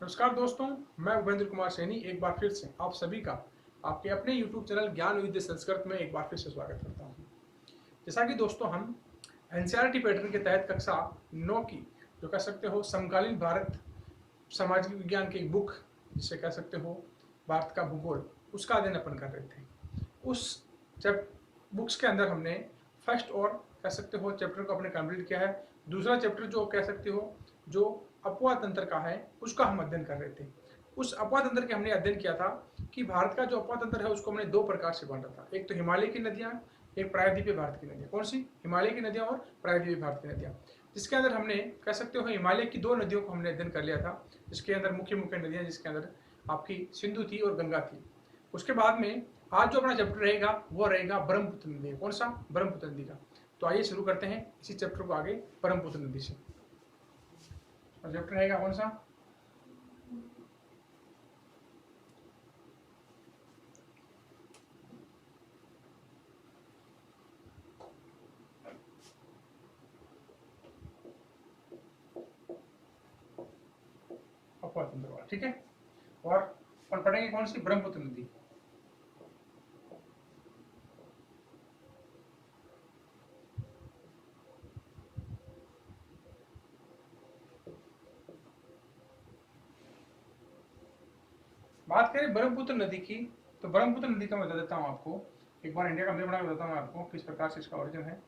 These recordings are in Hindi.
नमस्कार दोस्तों, मैं उपेंद्र कुमार सैनी एक बार फिर से आप सभी का आपके अपने YouTube चैनल ज्ञान विद्या संस्कृत में एक बार फिर से स्वागत करता हूं। जैसा कि दोस्तों हम एनसीईआरटी पैटर्न के तहत कक्षा 9 की जो कह सकते हो समकालीन भारत सामाजिक विज्ञान की एक बुक जिसे कह सकते हो भारत का भूगोल, उसका अध्ययन अपन कर रहे थे। उस जब बुक्स के अंदर हमने फर्स्ट और कह सकते हो चैप्टर को अपने कंप्लीट किया है। दूसरा चैप्टर जो कह सकते हो जो अपवाह तंत्र का है उसका हम अध्ययन कर रहे थे। उस अपवाह तंत्र के हमने अध्ययन किया था कि भारत का जो अपवाह तंत्र है उसको हमने दो प्रकार से बांटा था। एक तो हिमालय की नदियां, एक प्रायद्वीपीय भारत की नदियां। कौन सी? हिमालय की नदियां और प्रायद्वीपीय भारत की नदियां। जिसके अंदर हमने कह सकते हो हिमालय की दो नदियों को हमने अध्ययन कर लिया था, जिसके अंदर मुख्य मुख्य नदियां जिसके अंदर आपकी सिंधु थी और गंगा थी। उसके बाद में आज जो अपना चैप्टर रहेगा वो रहेगा ब्रह्मपुत्र नदी। कौन सा? ब्रह्मपुत्र नदी का। तो आइए शुरू करते हैं इसी चैप्टर को आगे ब्रह्मपुत्र नदी से। और चैप्टर रहेगा कौन सा? अपवाह तंत्र वाला। ठीक है। और अपन पढ़ेंगे कौन सी? ब्रह्मपुत्र नदी। बात करें ब्रह्मपुत्र नदी की तो ब्रह्मपुत्र नदी का मैं बता देता हूँ आपको। एक बार इंडिया का मैप बना बताता हूँ आपको किस प्रकार से इसका ओरिजिन है।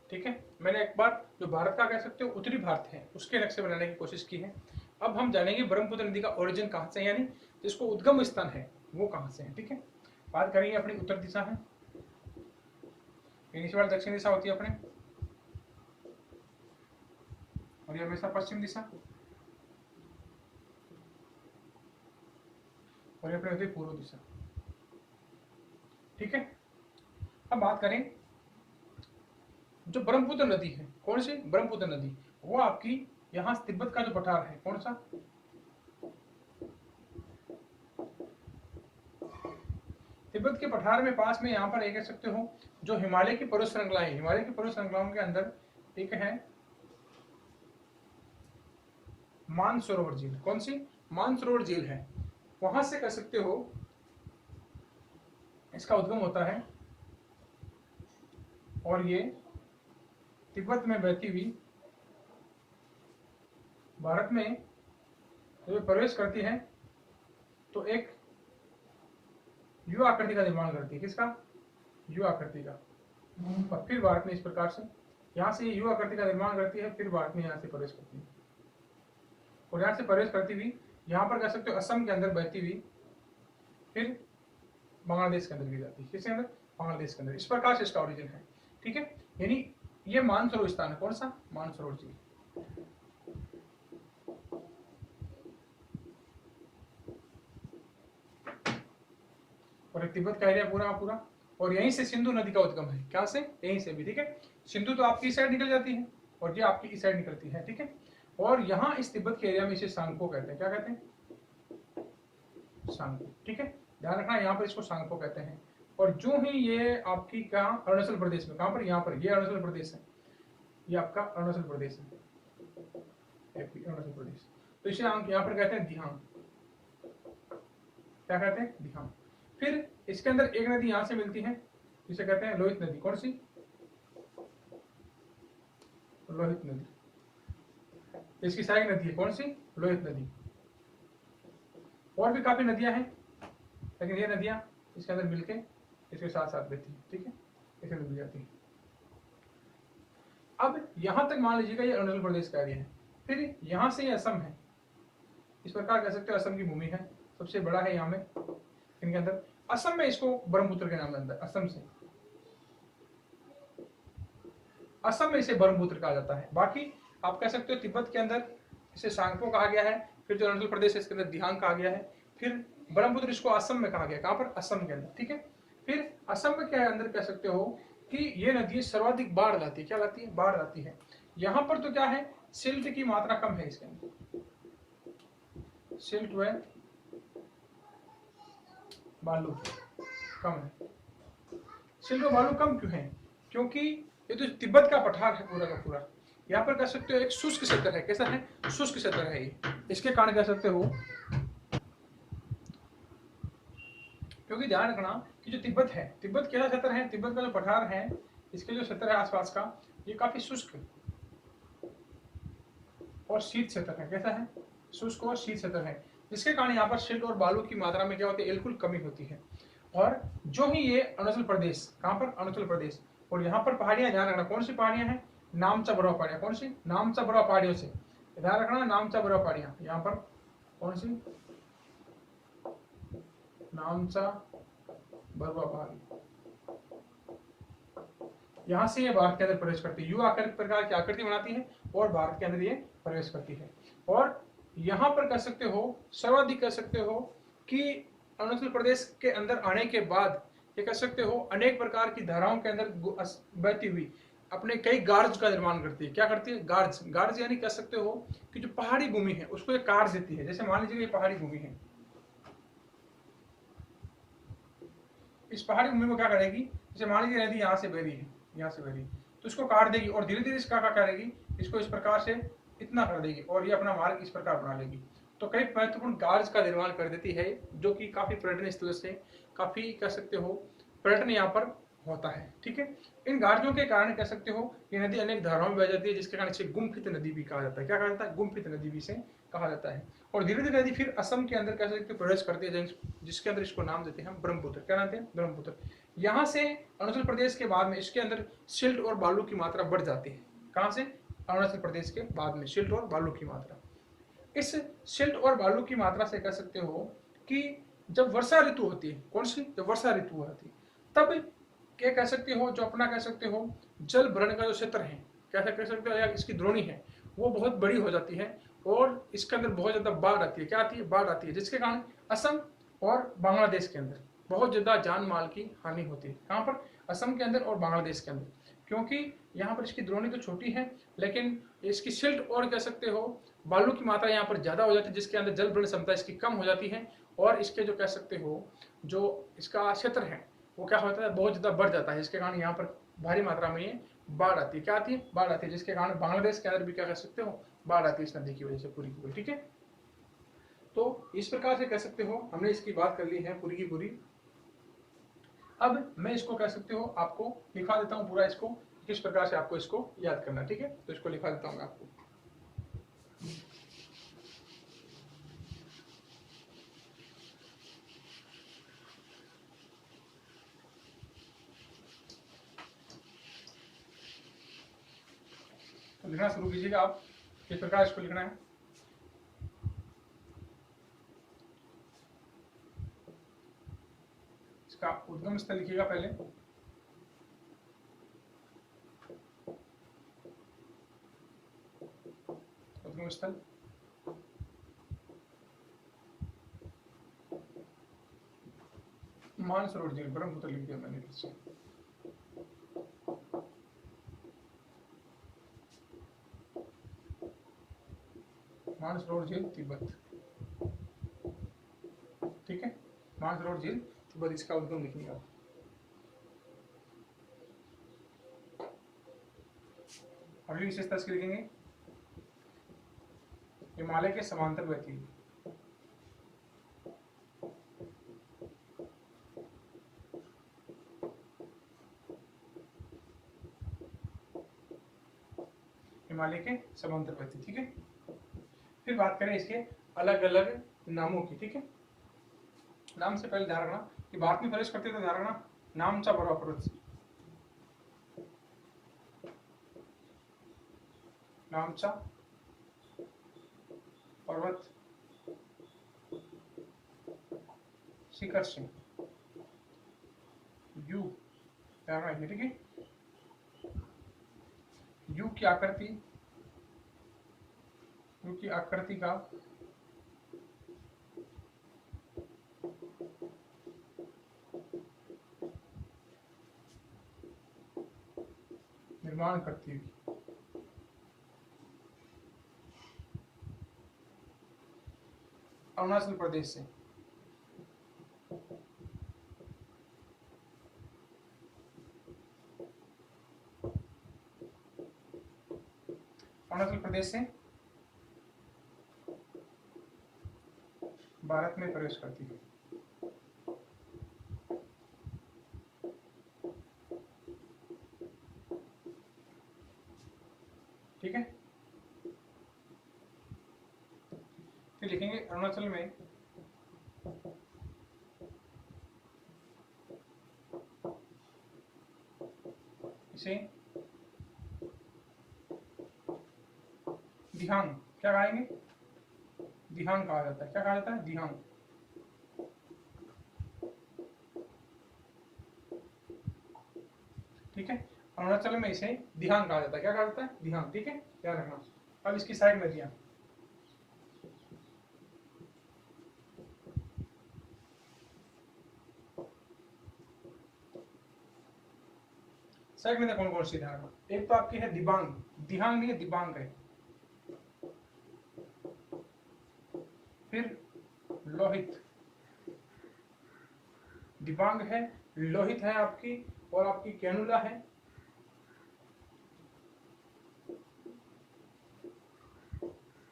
ठीक है। मैंने एक बार जो भारत का कह सकते हो उत्तरी भारत है उसके नक्शे बनाने की कोशिश की है। अब हम जानेंगे ब्रह्मपुत्र नदी का ओरिजिन कहाँ से, यानी जिसको उद्गम स्थान है वो कहाँ से है। ठीक है। बात करेंगे अपनी उत्तर दिशा है, इस बार दक्षिण दिशा होती है अपने, और ये हमेशा पश्चिम दिशा, और ये अपने होती है पूर्व दिशा। ठीक है। अब बात करें जो ब्रह्मपुत्र नदी है, कौन सी? ब्रह्मपुत्र नदी। वो आपकी यहाँ तिब्बत का जो पठार है, कौन सा? तिब्बत के पठार में पास में यहाँ पर एक कह सकते हो जो हिमालय की पर्वत श्रृंखलाएं, हिमालय की पर्वत श्रृंखलाओं के अंदर एक है मानसरोवर झील। कौन सी? मानसरोवर झील है। वहां से कह सकते हो इसका उद्गम होता है और ये तिब्बत में बहती हुई भारत में जब प्रवेश करती है तो एक यू आकृति का निर्माण करती है। किसका? यू आकृति का। और फिर भारत में इस प्रकार से यहाँ से यू आकृति का निर्माण करती है, फिर भारत में यहाँ से प्रवेश करती है, और यहाँ से प्रवेश करती हुई यहाँ पर कह सकते हो असम के अंदर बहती हुई फिर बांग्लादेश के अंदर भी जाती है। किसके अंदर? बांग्लादेश के अंदर। इस प्रकार से इसका ओरिजिन है। ठीक है। यानी ये मानसरोवर स्थान है। कौन सा? मानसरोवर झील। और तिब्बत का एरिया पूरा पूरा और यहीं से सिंधु नदी का उद्गम है। क्या से? यहीं से भी, ठीक है। सिंधु तो आपकी इस साइड निकल जाती है और ये आपकी इस साइड निकलती है, ठीक है। और यहाँ इस तिब्बत के एरिया में इसे सांगपो कहते हैं। क्या कहते हैं? सांगपो, ठीक है। ध्यान रखना, यहाँ पर इसको सांगपो कहते हैं। और जो ही ये आपकी कहाँ, अरुणाचल प्रदेश में, कहाँ पर? यहाँ पर, ये अरुणाचल प्रदेश है, ये आपका अरुणाचल प्रदेश है, अरुणाचल प्रदेश। तो इसे हम यहाँ पर कहते हैं दिहांग। क्या कहते हैं? दिहांग। फिर इसके अंदर एक नदी यहाँ से मिलती है, जिसे कहते हैं लोहित नदी। कौन सी? लोहित नदी। इसकी सहायक नदी है कौन सी? लोहित नदी। और भी काफी नदियां हैं, लेकिन ये नदियां इसके अंदर मिलके इसके साथ साथ बहती है, ठीक है, इसके अंदर मिल जाती है। अब यहां तक मान लीजिएगा ये अरुणाचल प्रदेश का एरिया है। फिर यहां से ये असम है, इस प्रकार कह सकते हो असम की भूमि है, सबसे बड़ा है यहाँ में इनके अंदर। असम में इसको ब्रह्मपुत्र के नाम से जानता है, असम से, असम में इसे ब्रह्मपुत्र कहा जाता है। बाकी आप कह सकते हो तिब्बत के अंदर इसे सांगपो कहा गया है, फिर जो अरुणाचल प्रदेश है इसके अंदर दिहांग कहा गया है, फिर ब्रह्मपुत्र इसको असम में कहा गया। कहां पर? असम के अंदर, ठीक है। फिर असम में क्या है, अंदर कह सकते हो कि ये नदी सर्वाधिक बाढ़ लाती है। क्या लाती है? बाढ़ लाती है। यहां पर तो क्या है, सिल्ट की मात्रा कम है इसके अंदर, सिल्ट व बालू कम है। सिल्ट व बालू कम क्यों है? क्योंकि ये तो तिब्बत का पठार है पूरा का पूरा, यहाँ पर कह सकते हो एक शुष्क क्षेत्र है। कैसा है? शुष्क क्षेत्र है ये। इसके कारण कह सकते हो, क्योंकि ध्यान रखना कि जो तिब्बत है, तिब्बत कैसा क्षेत्र है, तिब्बत का जो पठार है, इसके जो क्षेत्र है आसपास का, ये काफी शुष्क और शीत क्षेत्र है। कैसा है? शुष्क और शीत क्षेत्र है, जिसके कारण यहाँ पर सिल्ट और बालू की मात्रा में क्या होती है, बिल्कुल कमी होती है। और जो ही ये अरुणाचल प्रदेश, कहाँ पर? अरुणाचल प्रदेश, और यहाँ पर पहाड़ियां, ध्यान रखना कौन सी पहाड़ियां हैं? नामचा बरुआ पहाड़ियां। कौन सी? नामचा बरुआ पहाड़ियों से ध्यान रखना, नामचा बरुआ पहाड़ियां यहाँ पर कौन सी? नामचा बरुआ पहाड़ी, यहाँ से ये भारत के अंदर प्रवेश करती है। यू आकर प्रकार की आकृति बनाती है और भारत के अंदर ये प्रवेश करती है। और यहाँ पर कह सकते हो सर्वाधिक कह सकते हो कि अरुणाचल प्रदेश के अंदर आने के बाद ये कह सकते हो अनेक प्रकार की धाराओं के अंदर बहती हुई अपने कई गार्ज का निर्माण करती है। क्या करती है? गार्ज। गार्ज यानी कह सकते हो कि जो पहाड़ी भूमि है उसको एक कार्य देती है। जैसे मान लीजिए ये पहाड़ी भूमि है, इस पहाड़ी भूमि में क्या करेगी? जैसे मान लीजिए नदी यहाँ से बह रही है, यहाँ से बह रही है, तो इसको काट देगी और धीरे धीरे इसका क्या करेगी, इसको इस प्रकार से इतना कर देगी और ये अपना मार्ग इस प्रकार बना लेगी। तो कई महत्वपूर्ण गार्ज का निर्माण कर देती है, जो कि काफी पर्यटन स्थल से काफी कह सकते हो पर्यटन यहाँ पर होता है, ठीक है। इन गार्जों के कारण कह सकते हो ये नदी अनेक धाराओं में बह जाती है, जिसके कारण इसे गुम्फित नदी भी कहा जाता है। क्या कहा जाता है? गुम्फित नदी भी इसे कहा जाता है। और धीरे धीरे नदी फिर असम के अंदर कह सकते प्रवेश करती है, जिसके अंदर इसको नाम देते हैं ब्रह्मपुत्र। क्या नाम है? ब्रह्मपुत्र। यहाँ से अरुणाचल प्रदेश के बाद में इसके अंदर सिल्ट और बालू की मात्रा बढ़ जाती है। कहाँ से? अरुणाचल प्रदेश के बाद में सिल्ट और बालू की मात्रा। इस सिल्ट और बालू की मात्रा से कह सकते हो कि जब वर्षा ऋतु होती है, कौन सी? जब वर्षा ऋतु होती है तब क्या कह सकते हो, जो अपना कह सकते हो जल भरण का जो क्षेत्र है, कैसा कह सकते हो, या इसकी द्रोणी है वो बहुत बड़ी हो जाती है और इसके अंदर बहुत ज्यादा बाढ़ आती है। क्या आती है? बाढ़ आती है, जिसके कारण असम और बांग्लादेश के अंदर बहुत ज्यादा जान माल की हानि होती है। कहाँ पर? असम के अंदर और बांग्लादेश के अंदर, क्योंकि यहाँ पर इसकी द्रोणी तो छोटी है लेकिन इसकी सिल्ट और कह सकते हो बालू की मात्रा यहाँ पर ज्यादा हो जाती है, जिसके अंदर जल भरण क्षमता इसकी कम हो जाती है और इसके जो कह सकते हो जो इसका क्षेत्र है वो क्या होता है, बहुत ज्यादा बढ़ जाता है, जिसके कारण यहाँ पर भारी मात्रा में ये बाढ़ आती है। क्या आती है? बाढ़ आती है, जिसके कारण बांग्लादेश के अंदर भी क्या कह सकते हो बाढ़ आती है इस नदी की वजह से पूरी की पूरी, ठीक है। तो इस प्रकार से कह सकते हो हमने इसकी बात कर ली है पूरी की पूरी। अब मैं इसको कह सकते हो आपको लिखा देता हूँ पूरा, इसको किस प्रकार से आपको इसको याद करना, ठीक है। तो इसको लिखा देता हूँ मैं आपको। तो लिखना शुरू कीजिएगा आप, किस प्रकार इसको लिखना है। इसका उद्गम स्थल लिखिएगा पहले, उद्गम स्थल, मानसरोवर झील, ब्रह्मपुत्र लिख दिया मैंने फिर से। मानसरोवर झील तिब्बत, ठीक है, मानसरोवर झील तिब्बत, इसका उद्गम लिखेंगे आप। अगली विशेषता इसकी लिखेंगे, हिमालय के समांतर बहती है। हिमालय के समांतर बहती, ठीक है। फिर बात करें इसके अलग अलग नामों की, ठीक है। नाम से पहले ध्यान रखना कि भारत में प्रवेश करते तो ध्यान रखना नामचा बर्वा पर्वत, नामचा पर्वत, शिखर सिंह, यू ध्यान रखिए, ठीक है। यू की आकृति, यू की आकृति का निर्माण करती हुई, अरुणाचल प्रदेश से, अरुणाचल प्रदेश से भारत में प्रवेश करती है, ठीक है। फिर लिखेंगे अरुणाचल में इसे दिहांग, क्या कहेंगे, दिहांग कहा जाता है। क्या कहा जाता है, दिहांग, ठीक है। अरुणाचल में इसे दिहांग कहा जाता है। क्या कहा जाता है, दिहांग, ठीक है, ध्यान रखना। अब इसकी साइड नदियां, साइड में कौन कौन सी, ध्यान रखना। एक तो आपकी है दिबांग, दिहांग नहीं है, दिबांग है। फिर लोहित, दिबांग है, लोहित है आपकी, और आपकी कैनुला है,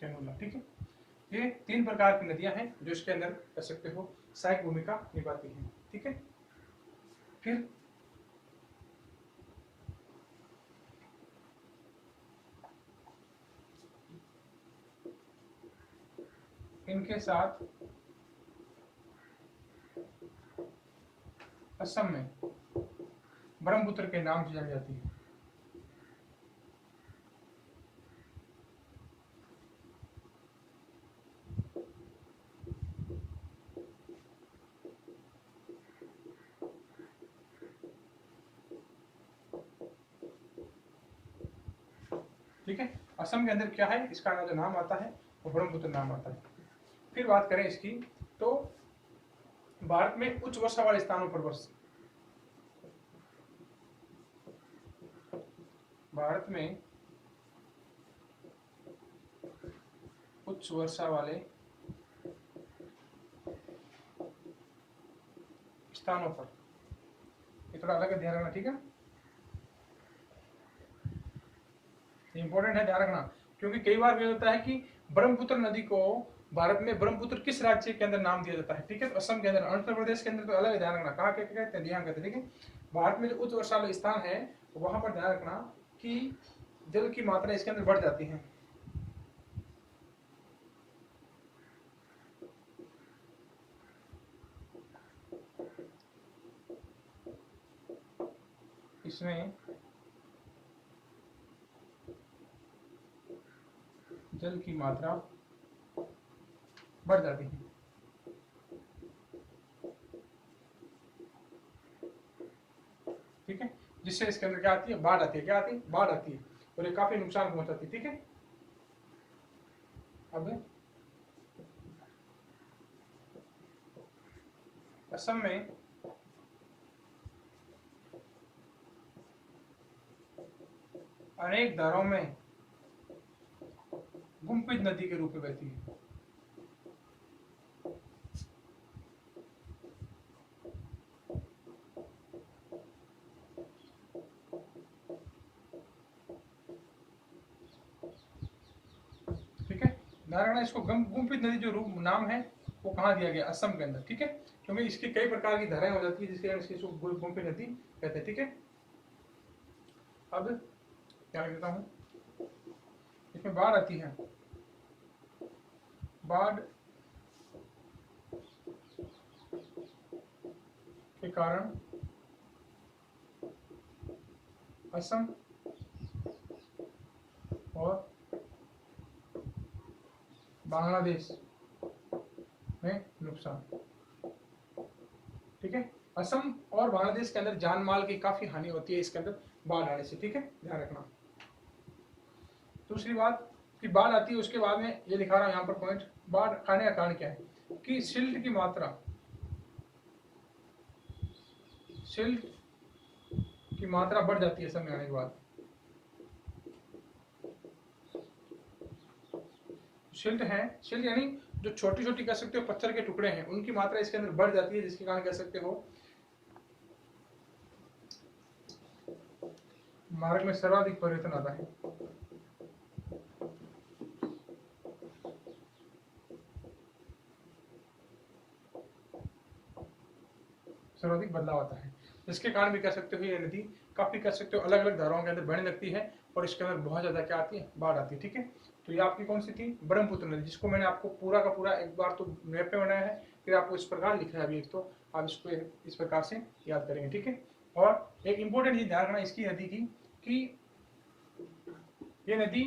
कैनुला, ठीक है। ये तीन प्रकार की नदियां हैं जो इसके अंदर कह सकते हो सहायक भूमिका निभाती हैं, ठीक है। फिर इनके साथ असम में ब्रह्मपुत्र के नाम से जानी जाती है, ठीक है। असम के अंदर क्या है, इसका जो नाम आता है वो ब्रह्मपुत्र नाम आता है। फिर बात करें इसकी, तो भारत में उच्च वर्षा वाले स्थानों पर वर्ष, भारत में उच्च वर्षा वाले स्थानों पर, ये थोड़ा अलग ध्यान रखना, ठीक है, इंपॉर्टेंट है, ध्यान रखना। क्योंकि कई बार ये होता है कि ब्रह्मपुत्र नदी को भारत में ब्रह्मपुत्र किस राज्य के अंदर नाम दिया जाता है, ठीक है। तो असम के अंदर, अरुणाचल प्रदेश के अंदर तो अलग ध्यान रखना, कहाँ क्या कहते हैं, दिहांग कहते हैं, ठीक है। भारत में जो उच्च वर्षा वाले स्थान है वहां पर ध्यान रखना कि जल की मात्रा इसके अंदर बढ़ जाती है, इसमें जल की मात्रा बढ़ जाती है, ठीक है। जिससे इसके अंदर क्या आती है, बाढ़ आती है, क्या आती है, बाढ़ आती है, और ये काफी नुकसान पहुंचाती है, ठीक है। अब असम में अनेक धाराओं में गुम्फित नदी के रूप में बहती है। ठीक है, ध्यान रखना इसको। गुम्फित नदी जो रूप नाम है वो कहाँ दिया गया, असम के अंदर। ठीक है, क्योंकि इसकी कई प्रकार की धाराएं हो जाती है जिसके कारण इसकी गुम्फित नदी कहते हैं। ठीक है, अब क्या लिख देता हूँ, इसमें बाढ़ आती है। बाढ़ के कारण असम और बांग्लादेश में नुकसान। ठीक है, असम और बांग्लादेश के अंदर जान माल की काफी हानि होती है इसके अंदर बाढ़ आने से। ठीक है, ध्यान रखना। दूसरी बात कि बाढ़ आती है, उसके बाद में ये दिखा रहा हूं यहाँ पर पॉइंट, बाढ़ आने का कारण क्या है कि सिल्ट की मात्रा, सिल्ट की मात्रा बढ़ जाती है समय आने के बाद। सिल्ट है, सिल्ट यानी जो छोटी छोटी कह सकते हो पत्थर के टुकड़े हैं, उनकी मात्रा इसके अंदर बढ़ जाती है, जिसके कारण कह सकते हो मार्ग में सर्वाधिक परिवर्तन आता है। सर्वाधिक बदलाव आता है, जिसके कारण भी कह सकते हो ये नदी काफी कह सकते हो अलग अलग धाराओं के अंदर बहने लगती है और इसके अंदर बहुत ज्यादा क्या आती है, बाढ़ आती है। ठीक है, तो ये आपकी कौन सी थी, ब्रह्मपुत्र नदी, जिसको मैंने आपको पूरा का पूरा एक बार तो मैप पे बनाया है, फिर आपको इस प्रकार लिखा है अभी एक, तो आप इसको इस प्रकार से याद करेंगे। ठीक है, और एक इंपॉर्टेंट चीज ध्यान रखना इसकी नदी की कि ये नदी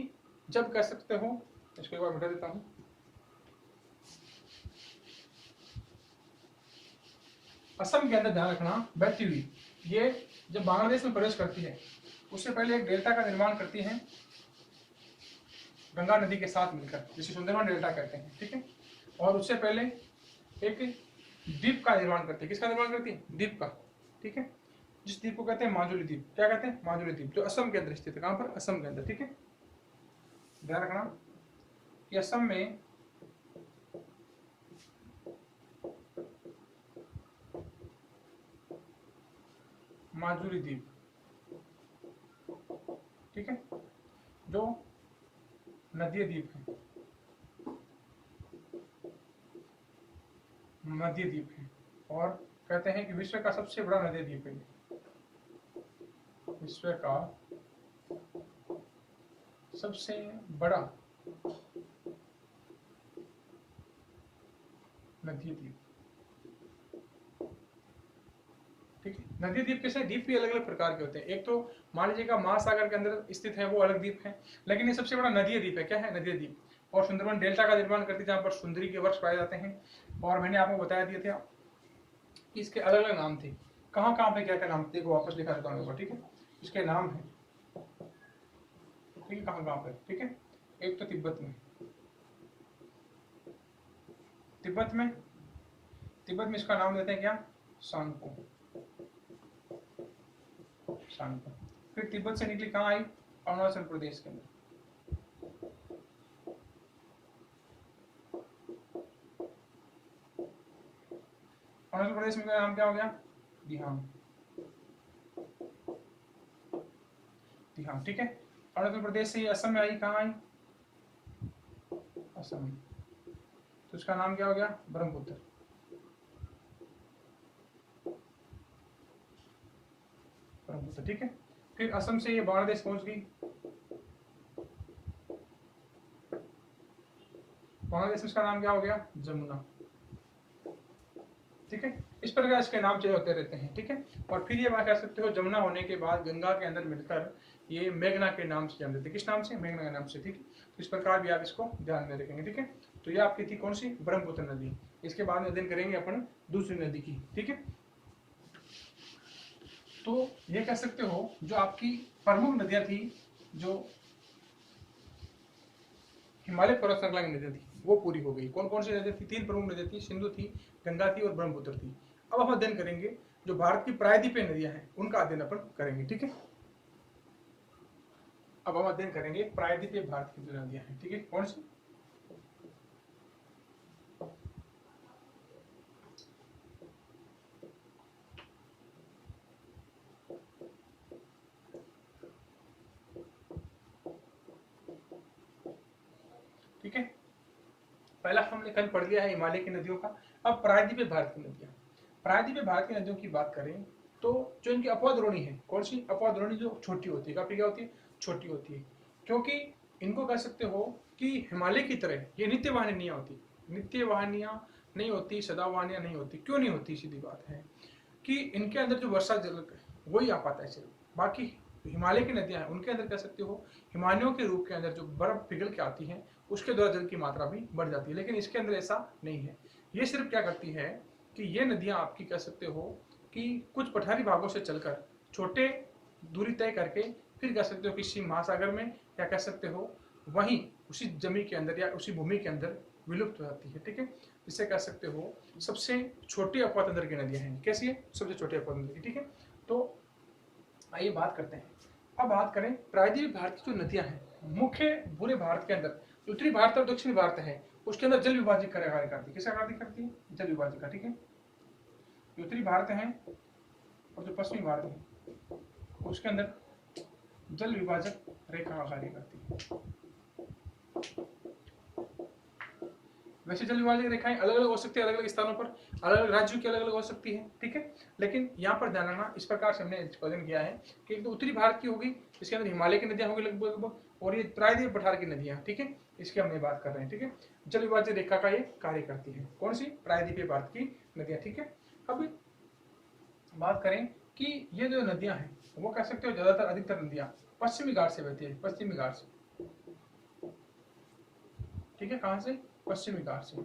जब कह सकते हो, इसको एक बार मिटा देता हूँ, असम के अंदर ध्यान रखना बहती हुई ये जब बांग्लादेश में प्रवेश करती है उससे पहले एक डेल्टा का निर्माण करती है गंगा नदी के साथ मिलकर, जिसे सुंदरवन डेल्टा कहते हैं। ठीक है, और उससे पहले एक द्वीप का निर्माण करती है। किसका निर्माण करती है, द्वीप का। ठीक है, जिस द्वीप को कहते हैं माजुली द्वीप। क्या कहते हैं, माजुली द्वीप, जो असम के अंदर स्थित है। कहां पर, असम के अंदर। ठीक है, ध्यान रखना कि असम में माजुली द्वीप, ठीक है, जो नदीय द्वीप है, मध्य द्वीप है, और कहते हैं कि विश्व का सबसे बड़ा नदीय द्वीप है, विश्व का सबसे बड़ा नदीय द्वीप। ठीक है, नदी द्वीप कैसे, द्वीप भी अलग अलग प्रकार के होते हैं। एक तो मान लीजिएगा महासागर के अंदर स्थित है, वो अलग द्वीप है, लेकिन ये सबसे बड़ा नदीय द्वीप है। क्या है, नदीय द्वीप। और सुंदरवन डेल्टा का निर्माण करती है जहाँ पर सुंदरी के वृक्ष पाए जाते हैं। और मैंने आपको बताया दिए थे कि इसके अलग अलग नाम थे, कहाँ कहाँ पे क्या क्या नाम थे, वो वापस दिखा देता हूँ। ठीक है, इसके नाम है, ठीक है, कहाँ कहाँ पे। ठीक है, एक तो तिब्बत में, तिब्बत में, तिब्बत में इसका नाम देते हैं क्या, सांगपो, सांगपो। फिर तिब्बत से निकली कहाँ आई, अरुणाचल प्रदेश के अंदर। अरुणाचल प्रदेश में नाम क्या हो गया, दिहांग, दिहांग। ठीक है, अरुणाचल प्रदेश से असम में आई, कहाँ आई, असम, तो इसका नाम क्या हो गया, ब्रह्मपुत्र। ब्रह्मपुत्र। ठीक है, फिर असम से ये बांग्लादेश पहुंच गई, बांग्लादेश में इसका नाम क्या हो गया, जमुना। ठीक है, इस प्रकार इसके नाम चेंज होते रहते हैं। ठीक है, और फिर ये बात कह सकते हो जमुना होने के बाद गंगा के अंदर मिलकर ये मेघना के नाम से जान देते हैं। किस नाम से, मेघना के नाम से। ठीक है, तो इस प्रकार भी आप इसको ध्यान में रखेंगे। ठीक है, तो ये आपकी थी कौन सी, ब्रह्मपुत्र नदी। इसके बाद में अध्ययन करेंगे अपन दूसरी नदी की। ठीक है, तो ये कह सकते हो जो आपकी प्रमुख नदियां थी, जो हिमालय पर्वत श्रृंखला की नदियां थी, वो पूरी हो गई। कौन कौन सी नदियां थी, तीन प्रमुख नदियां थी, सिंधु थी, गंगा थी और ब्रह्मपुत्र थी। अब हम अध्ययन करेंगे जो भारत की प्रायद्वीपीय नदियां हैं, उनका अध्ययन अपन करेंगे। ठीक है, अब हम अध्ययन करेंगे प्रायद्वीपीय भारत की जो नदियां हैं, ठीक है, कौन सी? ठीक है, पहला हमने कल पढ़ लिया है हिमालय की नदियों का। अब प्रायद्वीपीय भारत की नदियां, प्रायद्वीपीय भारत की नदियों की बात करें तो जो इनकी अपवाद्रोणी है, कौन सी? अपवाद्रोणी जो छोटी होती है, काफी क्या होती है? छोटी होती है, क्योंकि इनको कह सकते हो कि हिमालय की तरह ये नित्य वाहिनी नहीं होती, नित्य वाहिनियां नहीं होती, सदावाहिनियां नहीं होती। क्यों नहीं होती? सीधी बात है कि इनके अंदर जो वर्षा जल वही आ पाता है सिर्फ। बाकी हिमालय की नदियां हैं उनके अंदर कह सकते हो हिमालयों के रूप के अंदर जो बर्फ पिघल के आती है उसके द्वारा जल की मात्रा भी बढ़ जाती है, लेकिन इसके अंदर ऐसा नहीं है। ये सिर्फ क्या करती है कि ये नदियां आपकी कह सकते हो कि कुछ पठारी भागों से चलकर छोटे दूरी तय करके फिर कह सकते हो किसी महासागर में, या कह सकते हो वहीं उसी जमीन के अंदर या उसी भूमि के अंदर विलुप्त हो जाती है। ठीक है, जिसे कह सकते हो सबसे छोटी अपवातंत्र की नदियां हैं। कैसी है? सबसे छोटी अपवातंत्र की। ठीक है, तो आइए बात करते हैं। अब बात करें प्रायद्वीपीय भारत की जो नदियां हैं, मुख्य पूरे भारत के अंदर उत्तरी भारत और दक्षिणी भारत है उसके अंदर जल विभाजित कार्य करती है। किसका कार्य करती है? जल विभाजित का। ठीक है, उत्तरी भारत है और जो पश्चिमी भारत है उसके अंदर जल विभाजक रेखा का कार्य करती है। वैसे जल विभाजक रेखाएं अलग अलग हो सकती है, अलग अलग स्थानों पर, अलग अलग राज्यों की अलग अलग हो सकती है। ठीक है, लेकिन यहाँ पर ध्यान रखना, इस प्रकार से हमने वजन किया है कि एक तो उत्तरी भारत की होगी इसके अंदर हिमालय की नदियां होगी लगभग, और ये प्रायद्वीपीय पठार की नदियां। ठीक है, इसकी हमने बात कर रहे हैं। ठीक है, जल विभाजक रेखा का ये कार्य करती है। कौन सी? प्रायद्वीपीय भारत की नदियां। ठीक है, अब बात करें कि ये जो नदियां हैं वो कह सकते हो ज्यादातर अधिकतर नदियां पश्चिमी घाट से बहती है, पश्चिमी घाट से। ठीक है, कहां से? पश्चिमी घाट से।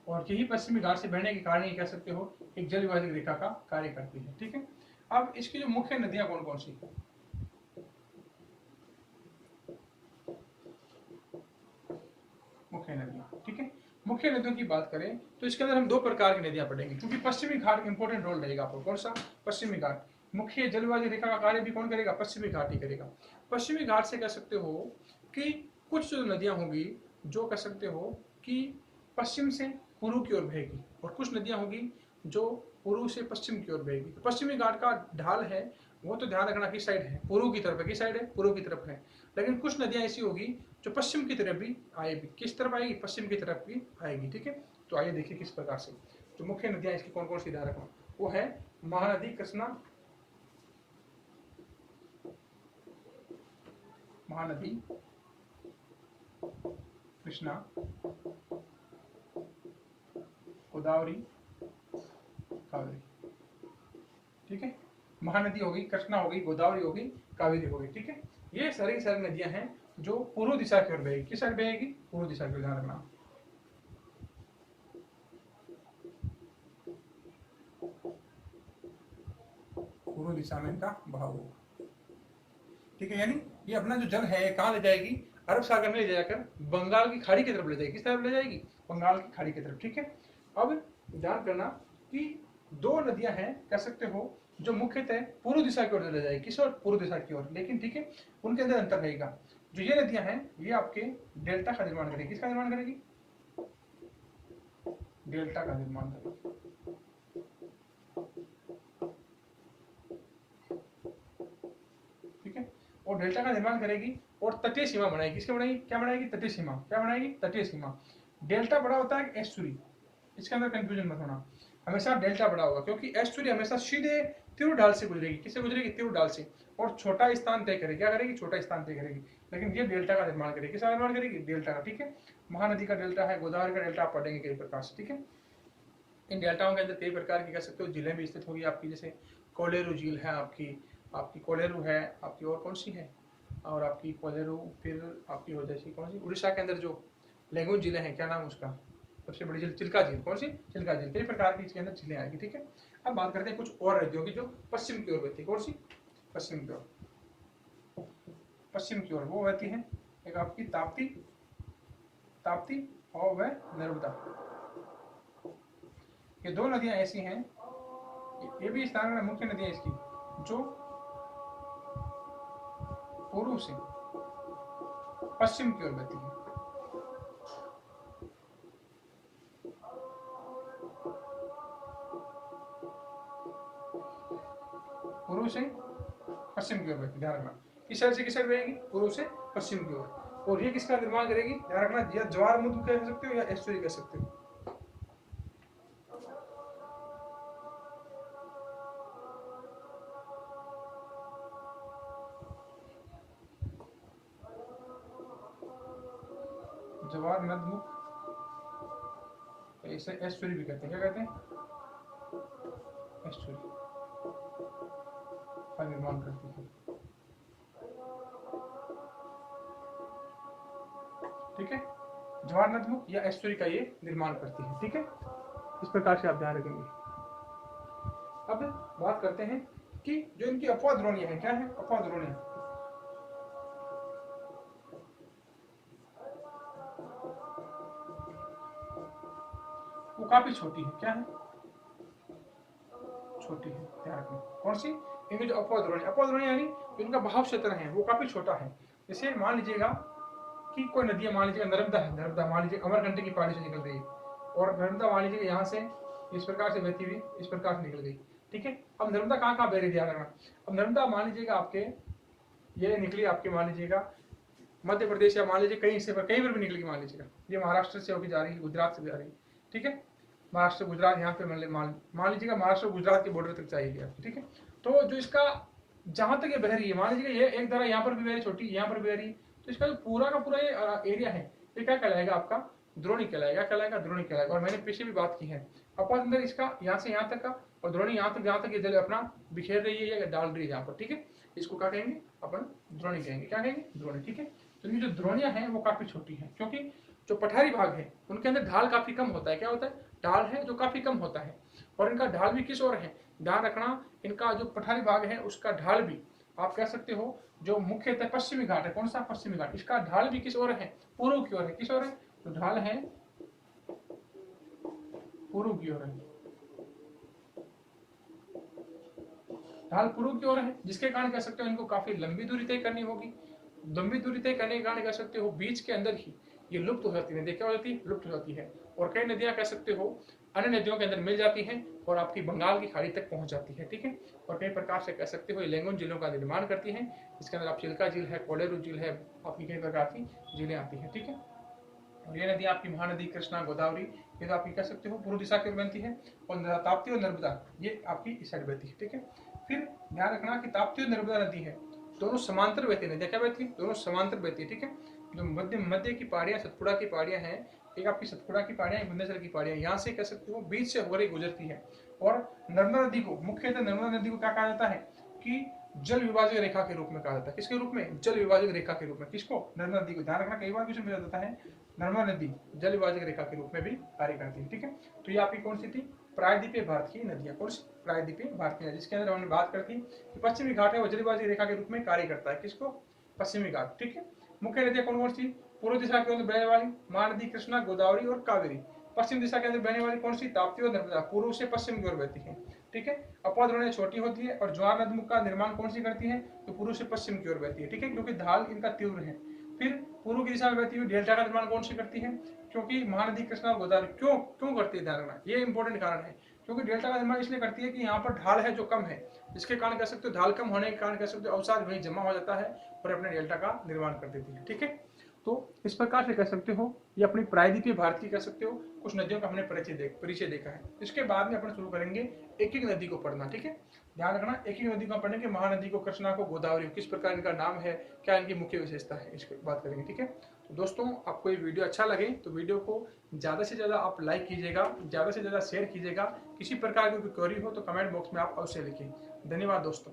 और यही पश्चिमी घाट से बहने के कारण ये कह सकते हो एक जल विभाजक रेखा का कार्य करती है। ठीक है, अब इसकी जो मुख्य नदियां कौन कौन सी? मुख्य नदियां। ठीक है, मुख्य नदियों की बात करें तो इसके अंदर हम दो प्रकार की नदियां पढ़ेंगे, क्योंकि पश्चिमी घाट इंपॉर्टेंट रोल रहेगा आपको। कौन सा? पश्चिमी घाट। मुख्य जल विभाजक रेखा का कार्य भी कौन करेगा? पश्चिमी घाट ही करेगा। पश्चिमी घाट से कह सकते हो कि कुछ जो नदियां होंगी जो कह सकते हो कि पश्चिम से पूर्व की ओर बहेगी, और कुछ नदियां होगी जो पूर्व से पश्चिम की ओर बहेगी। तो पश्चिमी घाट का ढाल है वो तो ध्यान रखना किस साइड है? पूर्व की तरफ है। किस साइड है? पूर्व की तरफ है। लेकिन कुछ नदियां ऐसी होगी जो पश्चिम की तरफ भी आएगी। किस तरफ आएगी? पश्चिम की तरफ भी आएगी। ठीक है, तो आइए देखिए किस प्रकार से जो मुख्य नदियां इसकी कौन कौन सी ध्यान रखना, वो है महानदी कृष्णा, महानदी कृष्णा, गोदावरी, कावेरी। ठीक है, महानदी होगी, कृष्णा होगी, गोदावरी होगी, कावेरी होगी। ठीक है, ये सारी सारी नदियां हैं जो पूर्व दिशा की ओर बहेगी। किस साइड बहेगी? पूर्व दिशा की ओर, ध्यान रखना। पूर्व दिशा में इनका बहाव होगा। ठीक है, यानी ये अपना जो जल है कहाँ ले जाएगी? अरब सागर में ले जाकर बंगाल की खाड़ी की तरफ ले जाएगी। किस तरफ ले जाएगी? बंगाल की खाड़ी की तरफ। ठीक है, अब ध्यान करना कि दो नदियां हैं कह सकते हो जो मुख्यतः पूर्व दिशा की ओर ले जाएगी। किस ओर? पूर्व दिशा की ओर। लेकिन ठीक है, उनके अंदर अंतर रहेगा। जो ये नदियां हैं ये आपके डेल्टा का निर्माण करेगी। किसका निर्माण करेगी? डेल्टा का निर्माण करेगी। ठीक है, और डेल्टा का निर्माण करेगी और तटीय सीमा बनाएगी। किसके बनाएगी? क्या बनाएगी? तटीय सीमा। क्या बनाएगी? तटीय सीमा। डेल्टा बड़ा होता है एस्चुरी, इसके अंदर कंफ्यूजन मत होना। हमेशा डेल्टा बड़ा होगा क्योंकि एस्चुरी हमेशा सीधे तीव्र ढाल से गुजरेगी। किससे गुजरेगी? तीव्र ढाल से, और छोटा स्थान तय करेगी। क्या करेगी? छोटा स्थान तय करेगी। लेकिन ये डेल्टा का निर्माण करेगी। किसका निर्माण करेगी? डेल्टा का। ठीक है, महानदी का डेल्टा है, गोदावरी का डेल्टा आप पढ़ेंगे कई प्रकार से। ठीक है, इन डेल्टाओं के अंदर कई प्रकार की कह सकते हो झीलें भी स्थित होगी आपकी, जैसे कोलेरू झील है आपकी, आपकी कोलेरू है आपकी, और कौन सी है? और आपकी कोलेरू, फिर आपकी हो जैसी कौन सी उड़ीसा के अंदर जो लेगून झीलें हैं, क्या नाम उसका? सबसे बड़ी झील चिल्का झील। कौन सी? चिल्का झील। कई प्रकार की इसके अंदर झीलें आएगी। ठीक है, अब बात करते हैं कुछ और राज्यों की जो पश्चिम की ओर बहती है। कौन सी? पश्चिम की ओर। पश्चिम की ओर वो बहती है एक आपकी ताप्ती, ताप्ती और वह नर्मदा। ये दो नदियां ऐसी हैं, ये भी स्थान में मुख्य नदियां इसकी जो पूर्व पूर्व से पश्चिम की ओर बहती है। पूर्व से पश्चिम की ओर बहती, ध्यान रखना। किस साइड से किस साइड बहेगी? पूर्व से पश्चिम की ओर। और ये किसका निर्माण करेगी? ध्यान रखना, या ज्वारमुद्र कह सकते हो या एस्चुरी कह सकते हो। जवार नदमुख, इसे एस्चुरी भी कहते हैं। क्या कहते हैं? एस्चुरी का निर्माण करती है। ठीक है, जवार नदमुख या एस्चुरी का ये निर्माण करती है। ठीक है, इस प्रकार से आप ध्यान रखेंगे। अब बात करते हैं कि जो इनकी अपवाद द्रोणियां हैं, क्या है अपवाद द्रोणियां? वो काफी छोटी है। क्या है? छोटी है, ध्यान रखना। कौन सी? इनकी जो अपवाद द्रोणियां यानी जो इनका बहाव क्षेत्र है वो काफी छोटा है। जैसे मान लीजिएगा कि कोई नदी मान लीजिएगा नर्मदा है, नर्मदा मान लीजिए अमरकंटक की पहाड़ी से निकल रही है, और नर्मदा मान लीजिए यहाँ से इस प्रकार से बहती हुई इस प्रकार से निकल गई। ठीक है, अब नर्मदा कहाँ कहाँ बह रही, ध्यान रखना। अब नर्मदा मान लीजिएगा आपके ये निकली आपके मान लीजिएगा मध्य प्रदेश, या मान लीजिए कहीं से कहीं पर भी निकलेगी। मान लीजिएगा ये महाराष्ट्र से होकर जा रही है, गुजरात से जा रही है। ठीक है, महाराष्ट्र गुजरात यहाँ पे मान लीजिएगा महाराष्ट्र गुजरात के बॉर्डर तक चाहिए आपको। ठीक है, तो जो इसका जहां तक ये बह रही है, मान लीजिए ये एक धारा यहाँ पर भी बह रही, छोटी यहाँ पर बह रही, तो इसका जो पूरा का पूरा ये एरिया है ये क्या कहलाएगा? आपका द्रोणी कहलाएगा। कहलाएगा द्रोणी कहलाएगा। और मैंने पीछे भी बात की है अपवाद अंदर इसका यहाँ से यहाँ तक का, और द्रोणी यहाँ तक ये जल अपना बिखेर रही है या डाल रही है यहाँ पर। ठीक है, इसको क्या कहेंगे? अपन द्रोणी कहेंगे। क्या कहेंगे? द्रोणी। ठीक है, तो इनकी जो द्रोणियां हैं वो काफी छोटी हैं, क्योंकि जो पठारी भाग है उनके अंदर ढाल काफी कम होता है। क्या होता है? ढाल है जो काफी कम होता है। और इनका ढाल भी किस ओर है? ध्यान रखना, इनका जो पठारी भाग है उसका ढाल भी आप कह सकते हो जो मुख्यतः पश्चिमी घाट है। कौन सा? पश्चिमी घाट। इसका ढाल भी किस ओर है? पूर्व की ओर है। किस ओर है? तो ढाल है पूर्व की ओर है। ढाल पूर्व की ओर है, जिसके कारण कह सकते हो इनको काफी लंबी दूरी तय करनी होगी। लंबी दूरी तय करने के कारण कह सकते हो बीच के अंदर ही ये लुप्त हो जाती है। नदियां क्या हो जाती है? लुप्त हो जाती है। और कई नदियां कह सकते हो अन्य नदियों के अंदर मिल जाती हैं और आपकी बंगाल की खाड़ी तक पहुंच जाती है। ठीक है, और कई प्रकार से कह सकते हो ये लैंगून झीलों का निर्माण करती हैं। इसके अंदर आप चिल्का झील है, कोलेरू झील है, आपकी कई प्रकार की झीलें आती है। ठीक है, और ये नदी आपकी महानदी कृष्णा गोदावरी ये तो आपकी कह सकते हो पूर्व दिशा की ओर बनती है, और ताप्ती और नर्मदा ये आपकी इस साइड बहती है। ठीक है, फिर ध्यान रखना कि ताप्ती और नर्मदा नदी है दोनों समांतर बहती है। नदियां क्या बहती है? दोनों समांतर बहती है। ठीक है, जो मध्य की पहाड़ियां सतपुड़ा की पहाड़ियां हैं, एक आपकी सतपुड़ा की पहाड़ियां, एक विंध्याचल की पहाड़ियां, यहाँ से कह सकते हो बीच से होकर गुजरती है। और नर्मदा नदी को मुख्यतः नर्मदा नदी को क्या कहा जाता है कि जल विभाजक रेखा के रूप में कहा जाता है। किसके रूप में? जल विभाजक रेखा के रूप में। किसको? नर्मदा नदी को। ध्यान रखना, कई बार क्वेश्चन पूछा जाता है नर्मदा नदी जल विभाजक रेखा के रूप में भी कार्य करती है। ठीक है, तो ये आपकी कौन सी थी? प्रायद्वीपीय भारत की नदियां। कौन सी? प्रायद्वीपीय भारत की नदी, जिसके अंदर हमने बात करती कि पश्चिमी घाट है वो जल विभाजक रेखा के रूप में कार्य करता है। किसको? पश्चिमी घाट। ठीक है, मुख्य नदियां कौन कौन सी? पूर्व दिशा के अंदर बहने वाली महानदी कृष्णा गोदावरी और कावेरी। पश्चिम दिशा के अंदर बहने वाली कौन सी? ताप्ती और नर्मदा पूर्व से पश्चिम की ओर बहती है। ठीक है, अपवाद द्रोणियां छोटी होती है। और ज्वार नदमुख का निर्माण कौन सी करती है? तो पूर्व से पश्चिम की ओर बहती है। ठीक है, क्योंकि ढाल इनका तीव्र है। फिर पूर्व की दिशा में बहती हुई डेल्टा का निर्माण कौन सी करती है? क्योंकि महानदी कृष्णा और गोदावरी क्यों क्यों करती है? ध्यान रखना, ये इंपॉर्टेंट कारण है। क्योंकि डेल्टा का निर्माण इसलिए करती है कि यहाँ पर ढाल है जो कम है, जिसके कारण कह सकते हो ढाल कम होने के कारण कह सकते हो अवसाद वहीं जमा हो जाता है और अपने डेल्टा का निर्माण कर देती है। ठीक है, तो इस प्रकार से कह सकते हो ये अपनी प्रायद्वीपीय भारत की कह सकते हो कुछ नदियों का हमने परिचय देखा है। इसके बाद में अपन शुरू करेंगे एक एक नदी को पढ़ना। ठीक है, ध्यान रखना, एक एक नदी को पढ़ेंगे, महानदी को, कृष्णा को, गोदावरी, किस प्रकार इनका नाम है, क्या इनकी मुख्य विशेषता है, इसकी बात करेंगे। ठीक है, तो दोस्तों आपको ये वीडियो अच्छा लगे तो वीडियो को ज़्यादा से ज़्यादा आप लाइक कीजिएगा, ज़्यादा से ज़्यादा शेयर कीजिएगा। किसी प्रकार की कोई क्वेरी हो तो कमेंट बॉक्स में आप अवश्य लिखिए। धन्यवाद दोस्तों।